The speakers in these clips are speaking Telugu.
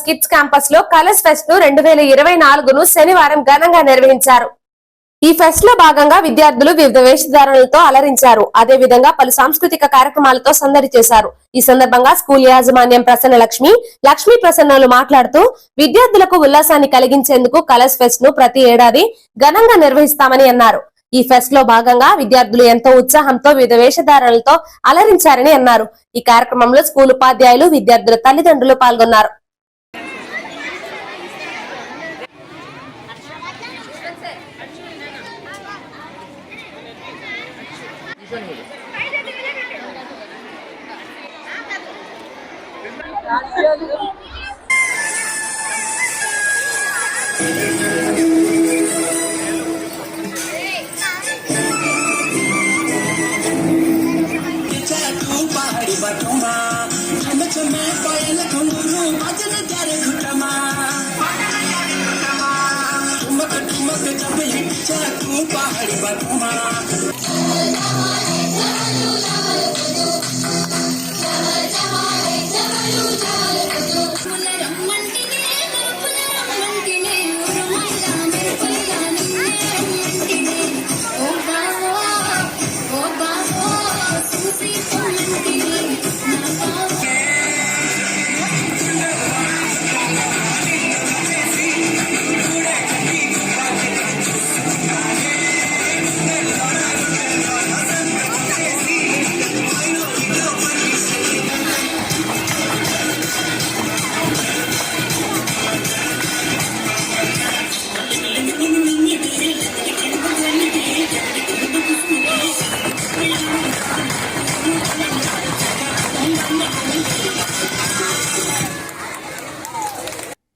కిడ్స్ క్యాంపస్ లో కలర్స్ ఫెస్ట్ ను 2024 శనివారం ఘనంగా నిర్వహించారు. ఈ ఫెస్ట్ లో భాగంగా విద్యార్థులు వివిధ వేషధారణలతో అలరించారు. అదే విధంగా పలు సాంస్కృతిక కార్యక్రమాలతో సందడి చేశారు. ఈ సందర్భంగా స్కూల్ యాజమాన్యం ప్రసన్న లక్ష్మీ ప్రసన్నలు మాట్లాడుతూ విద్యార్థులకు ఉల్లాసాన్ని కలిగించేందుకు కలర్స్ ఫెస్ట్ ను ప్రతి ఏడాది ఘనంగా నిర్వహిస్తామని అన్నారు. ఈ ఫెస్ట్ లో భాగంగా విద్యార్థులు ఎంతో ఉత్సాహంతో వివిధ వేషధారణలతో అలరించారని అన్నారు. ఈ కార్యక్రమంలో స్కూల్ ఉపాధ్యాయులు, విద్యార్థుల తల్లిదండ్రులు పాల్గొన్నారు.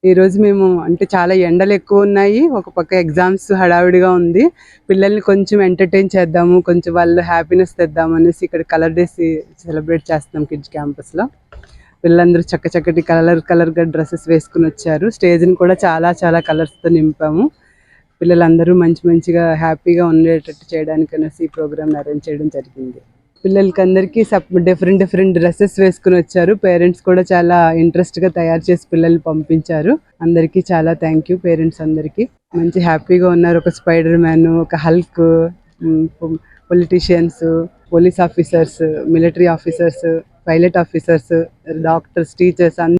ఈ రోజు మేము అంటే చాలా ఎండలు ఎక్కువ ఉన్నాయి, ఒక పక్క ఎగ్జామ్స్ హడావిడిగా ఉంది. పిల్లల్ని కొంచెం ఎంటర్టైన్ చేద్దాము, కొంచెం వాళ్ళు హ్యాపీనెస్ తెద్దాము అనేసి ఇక్కడ కలర్ డేస్ సెలబ్రేట్ చేస్తున్నాం కిడ్స్ క్యాంపస్లో. పిల్లలందరూ చక్కటి కలర్గా డ్రెస్సెస్ వేసుకుని వచ్చారు. స్టేజ్ని కూడా చాలా కలర్స్తో నింపాము. పిల్లలందరూ మంచిగా హ్యాపీగా ఉండేటట్టు చేయడానికి అనేసి ఈ ప్రోగ్రామ్ అరేంజ్ చేయడం జరిగింది. పిల్లలకి అందరికీ డిఫరెంట్ డ్రెస్సెస్ వేసుకుని వచ్చారు. పేరెంట్స్ కూడా చాలా ఇంట్రెస్ట్గా తయారు చేసి పిల్లల్ని పంపించారు. అందరికీ చాలా థ్యాంక్ యూ. పేరెంట్స్ అందరికీ మంచి హ్యాపీగా ఉన్నారు. ఒక స్పైడర్ మ్యాన్, ఒక Hulk, politicians, police officers, military officers, pilot officers, doctors, teachers